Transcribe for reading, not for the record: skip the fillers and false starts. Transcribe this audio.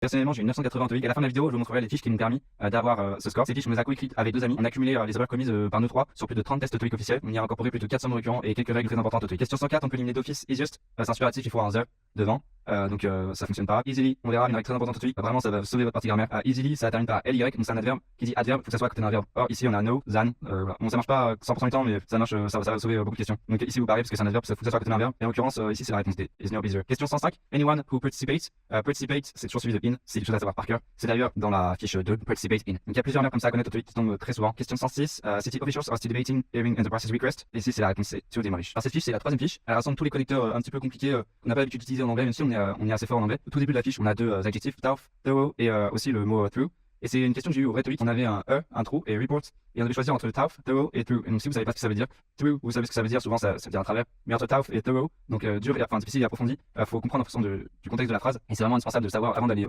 Personnellement, j'ai eu 980 TOEIC. À la fin de la vidéo, je vous montrerai les fiches qui m'ont permis d'avoir ce score. Ces fiches, on les a coécrites avec 2 amis. On a cumulé les erreurs commises par nous 3 sur plus de 30 tests TOEIC officiels. On y a incorporé plus de 400 mots récurrents et quelques règles très importantes au TOEIC. Question 104, on peut éliminer d'office easiest. C'est un superlatif, il faut un the devant. Donc ça fonctionne pas. Easily, on verra une règle très importante au TOEIC. Vraiment, ça va sauver votre partie grammaire. Easily, ça termine par ly, donc c'est un adverbe qui dit adverbe, faut que ça soit à côté d'un verbe. Or, ici, on a no, than. Voilà. Bon, ça marche pas 100% du temps, mais ça marche, ça va sauver beaucoup de questions. Donc ici, vous parlez parce que c'est un adverbe, faut que ça soit à côté d'un verbe. Et en l'occurrence, ici, c'est la réponse D. Is no easier. Question 105, anyone who participates. Participate, c'est toujours suivi de in. C'est quelque chose à savoir par cœur. C'est d'ailleurs dans la fiche 2, participate in. Donc il y a plusieurs verbes comme ça à connaître au TOEIC qui tombent très souvent. Question 106, city officials are still debating hearing enterprises request. Et ici, c'est la réponse C, to demolish. Alors cette fiche, c'est la troisième fiche. Elle rassemble tous les connecteurs un petit peu compliqués qu'on n'a pas l'habitude d'utiliser en anglais, même si on est assez fort en anglais. Au tout début de la fiche, on a 2 adjectifs, tough, thorough et aussi le mot through. Et c'est une question que j'ai eu au rhétorique. On avait un un trou et report. Et on devait choisir entre tough, thorough et through. Et donc si vous savez pas ce que ça veut dire, through, vous savez ce que ça veut dire, souvent ça veut dire un travers. Mais entre tough et thorough, donc dur et difficile et approfondi, faut comprendre en fonction du contexte de la phrase. Et c'est vraiment indispensable de savoir avant d'aller au TOEIC.